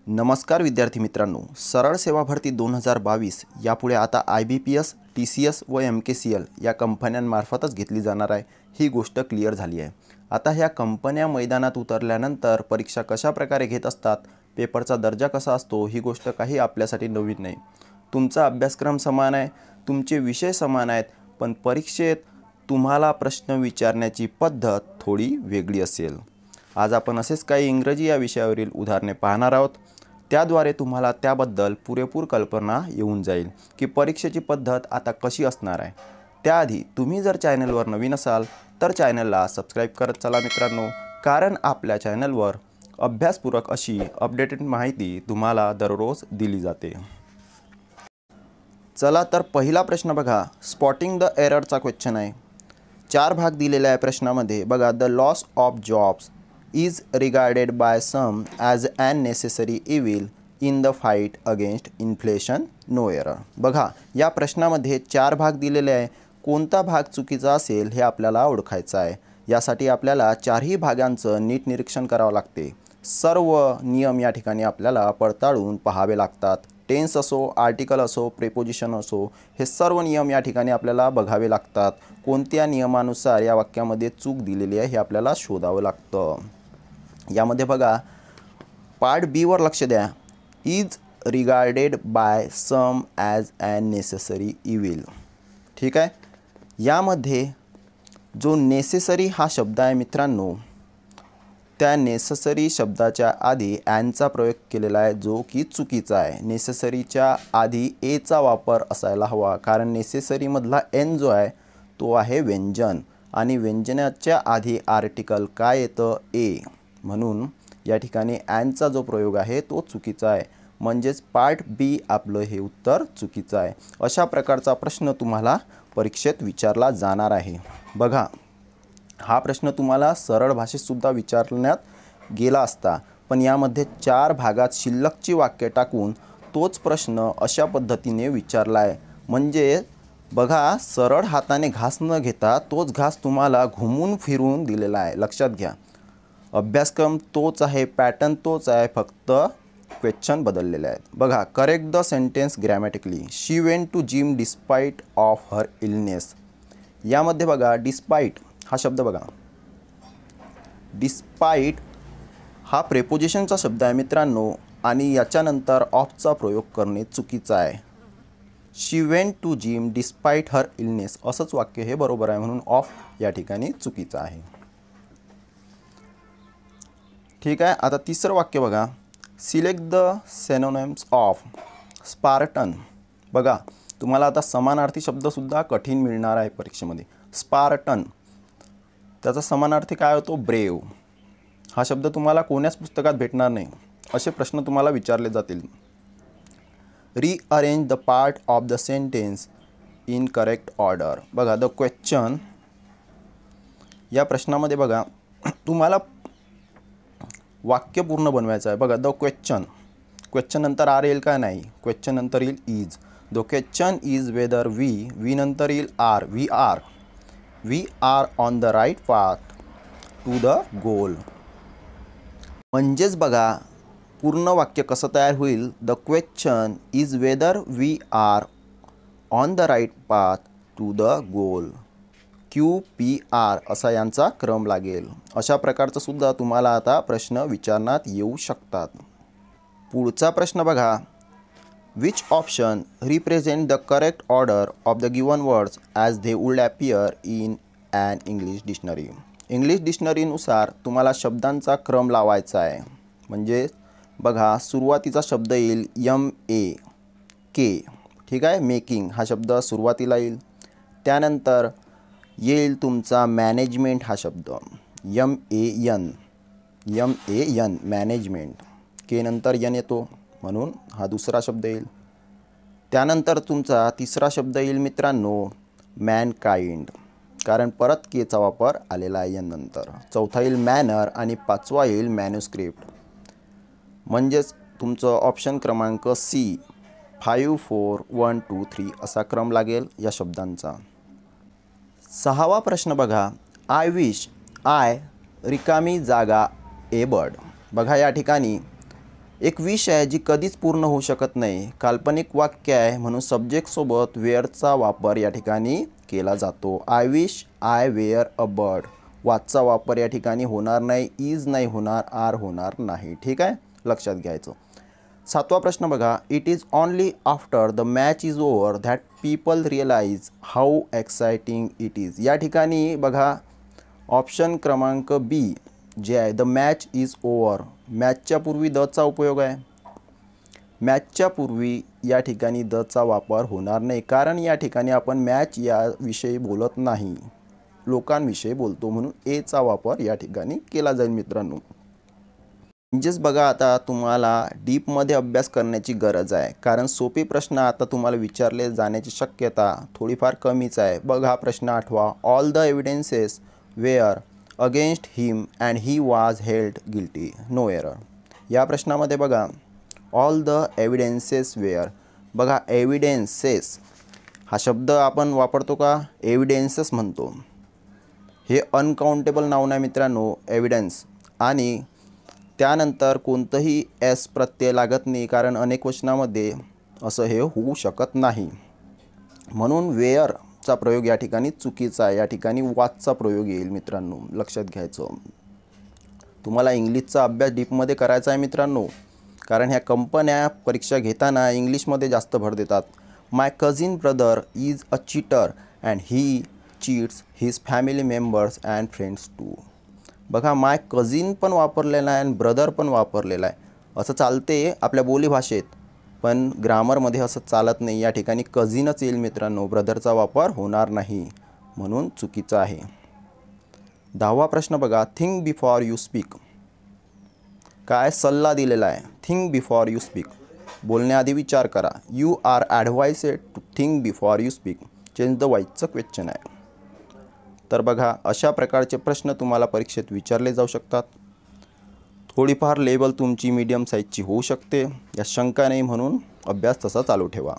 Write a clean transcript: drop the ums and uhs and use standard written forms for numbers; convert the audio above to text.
नमस्कार विद्यार्थी मित्रांनो, सरळ सेवा भरती 2022 यापुढे आता IBPS, TCS व MKCL या कंपन्यांमार्फतच घेतली जाणार आहे। ही गोष्ट क्लिअर झाली आहे। आता ह्या कंपन्या मैदानात उतरल्यानंतर परीक्षा कशा प्रकारे घेत असतात, पेपरचा दर्जा कसा असतो, ही गोष्ट काही आपल्यासाठी नवीन नाही। तुमचा अभ्यासक्रम समान आहे, तुमचे विषय समान आहेत, पण परीक्षेत तुम्हाला प्रश्न विचारण्याची पद्धत थोडी वेगळी असेल। आज आपण असेच काही इंग्रजी या विषयावरील उदाहरणे पाहणार आहोत। त्याद्वारे तुम्हाला त्याबद्दल पुरेपूर कल्पना येऊन जाईल की परीक्षेची पद्धत आता कशी असणार आहे। त्याआधी तुम्ही जर चॅनलवर नवीन असाल तर चॅनलला सबस्क्राइब करत चला मित्रांनो, कारण आपल्या चॅनलवर अभ्यासपूरक अशी अपडेटेड माहिती तुम्हाला दररोज दिली जाते। चला तर पहिला प्रश्न बघा, स्पॉटिंग द एररचा क्वेश्चन आहे। 4 भाग दिलेला आहे प्रश्नामध्ये। बघा, the loss of jobs is regarded by some as an necessary evil in the fight against inflation, no error। बघा, या प्रश्नामध्ये 4 भाग दिलेले आहे। कोणता भाग चुकीचा असेल हे आपल्याला ओळखायचं आहे। यासाठी आपल्याला 4ही भागांचं नीट निरीक्षण करावं लागते। सर्व नियम या ठिकाणी आपल्याला पडताळून पाहावे लागतात। टेन्स असो, आर्टिकल असो, प्रेपोजिशन असो, हे सर्व नियम या ठिकाणी आपल्याला बघावे लागतात। कोणत्या नियमानुसार या वाक्यामध्ये चूक दिलेली आहे हे आपल्याला शोधावं लागतं। यामध्ये बघा, पार्ट बी वर लक्ष द्या। Is regarded by some as an necessary evil. ठीक आहे, यामध्ये जो नेसेसरी हा शब्द आहे मित्रांनो, त्या नेसेसरी शब्दाच्या आधी ॲनचा प्रयोग केलेला आहे, जो की चुकीचा आहे। नेसेसरीच्या आधी एचा वापर असायला हवा, कारण नेसेसरीमधला एन जो आहे तो आहे व्यंजन, आणि व्यंजनाच्या आधी आर्टिकल काय येतं, ए। म्हणून या ठिकाणी ॲनचा जो प्रयोग आहे तो चुकीचा आहे। म्हणजेच पार्ट बी आपलं हे उत्तर चुकीचं आहे। अशा प्रकारचा प्रश्न तुम्हाला परीक्षेत विचारला जाणार आहे। बघा, हा प्रश्न तुम्हाला सरळ भाषेत सुद्धा विचारण्यात गेला असता, पण यामध्ये 4 भागात शिल्लकची वाक्य टाकून तोच प्रश्न अशा पद्धतीने विचारला आहे। म्हणजे बघा, सरळ हाताने घास न घेता तोच घास तुम्हाला घुमून फिरून दिलेला आहे। लक्षात घ्या, अभ्यासक्रम तोच आहे, पॅटर्न तोच आहे, फक्त क्वेश्चन बदललेले आहेत। बघा, correct the sentence grammatically. She went to gym despite of her illness. यामध्ये बघा, डिस्पाईट हा शब्द बघा, डिस्पाईट हा प्रेपोजिशनचा शब्द आहे मित्रांनो, आणि याच्यानंतर ऑफचा प्रयोग करणे चुकीचं आहे। She went to gym despite her illness असंच वाक्य हे बरोबर आहे, म्हणून ऑफ या ठिकाणी चुकीचं आहे। ठीक आहे, आता तिसरं वाक्य बघा, select the synonyms of Spartan. बघा, तुम्हाला आता समानार्थी शब्दसुद्धा कठीण मिळणार आहे परीक्षेमध्ये। स्पार्टन त्याचा समानार्थी काय होतो, ब्रेव। हा शब्द तुम्हाला कोण्याच पुस्तकात भेटणार नाही। असे प्रश्न तुम्हाला विचारले जातील। Rearrange the part of the sentence in correct order. बघा, द क्वेश्चन या प्रश्नामध्ये बघा, तुम्हाला वाक्य पूर्ण बनवायचं आहे। बघा, द क्वेश्चन, क्वेश्चन नंतर आर येईल का, नाही, क्वेश्चन नंतर येईल is. The question is whether we नंतर येईल are, we are on the right path to the goal. म्हणजेच बघा, पूर्ण वाक्य कसं तयार होईल, the question is whether we are on the right path to the goal. QPR असा यांचा क्रम लागेल। अशा प्रकारचं सुद्धा तुम्हाला आता प्रश्न विचारण्यात येऊ शकतात। पुढचा प्रश्न बघा, which option represent the correct order of the given words as they would appear in an English dictionary. English डिक्शनरीनुसार तुम्हाला शब्दांचा क्रम लावायचा आहे। म्हणजे बघा, सुरुवातीचा शब्द येईल MAK। ठीक आहे, मेकिंग हा शब्द सुरुवातीला येईल। त्यानंतर येईल तुमचा मॅनेजमेंट हा शब्द, MAN मॅनेजमेंट। के नंतर यन येतो, म्हणून हा दुसरा शब्द येईल। त्यानंतर तुमचा तिसरा शब्द येईल मित्रांनो, मॅनकाइंड, कारण परत केचा वापर आलेला आहे यन नंतर। चौथा येईल मॅनर, आणि 5वा येईल मॅन्युस्क्रिप्ट। म्हणजेच तुमचं ऑप्शन क्रमांक C 5 4 1 2 3 असा क्रम लागेल या शब्दांचा। 6वा प्रश्न बघा, आय विश आय रिकामी जागा ए बर्ड। बघा, या ठिकाणी एक विश आहे जी कधीच पूर्ण होऊ शकत नाही. काल्पनिक वाक्य आहे म्हणून सब्जेक्टसोबत वेअरचा वापर या ठिकाणी केला जातो. I wish I were a bird. वाचचा वापर या ठिकाणी होणार नाही. इज नाही होणार, आर होणार नाही. ठीक आहे, लक्षात घ्यायचं. 7वा प्रश्न बघा. It is only after the match is over that people realise how exciting it is. या ठिकाणी बघा ऑप्शन क्रमांक बी जे आहे द मॅच इज ओव्हर. मॅचच्या पूर्वी दचा उपयोग आहे. मॅचच्या पूर्वी या ठिकाणी दचा वापर होणार नाही, कारण या ठिकाणी आपण मॅच याविषयी बोलत नाही, लोकांविषयी बोलतो, म्हणून एचा वापर या ठिकाणी केला जाईल मित्रांनो. म्हणजेच बघा आता तुम्हाला डीपमध्ये अभ्यास करण्याची गरज आहे, कारण सोपे प्रश्न आता तुम्हाला विचारले जाण्याची शक्यता थोडीफार कमीच आहे. बघा प्रश्न 8वा. All the evidences were against him and he was held guilty, no error. या प्रश्नामध्ये बघा ऑल द एव्हिडन्सेस वेअर. बघा एव्हिडन्सेस हा शब्द आपण वापरतो का? एव्हिडन्सेस म्हणतो. हे अनकाउंटेबल नाउन आहे मित्रांनो, एव्हिडन्स. आणि त्यानंतर कोणतंही एस प्रत्यय लागत नाही, कारण अनेक वचनामध्ये असं हे होऊ शकत नाही. म्हणून वेअरचा प्रयोग या ठिकाणी चुकीचा आहे. या ठिकाणी वॉचचा प्रयोग येईल मित्रांनो, लक्षात घ्यायचं. तुम्हाला इंग्लिशचा अभ्यास डीपमध्ये करायचा आहे मित्रांनो, कारण ह्या कंपन्या परीक्षा घेताना इंग्लिशमध्ये जास्त भर देतात. My cousin brother is a cheater and he cheats his family members and friends too. बघा माय कझिन पण वापरलेला आहे आणि ब्रदर पण वापरलेला आहे. असं चालते आपल्या बोलीभाषेत, पण ग्रामरमध्ये असं चालत नाही. या ठिकाणी कझिनच येईल मित्रांनो, ब्रदरचा वापर होणार नाही, म्हणून चुकीचं आहे. 10वा प्रश्न बघा. Think before you speak. काय सल्ला दिलेला आहे? Think before you speak. बोलण्याआधी विचार करा. You are advised to think before you speak. Change the वॉइसचं क्वेश्चन आहे. तर बघा अशा प्रकारचे प्रश्न तुम्हाला परीक्षेत विचारले जाऊ शकतात. थोडीफार लेवल तुमची मीडियम साईजची होऊ शकते, या शंका नाही, म्हणून अभ्यास तसा चालू ठेवा.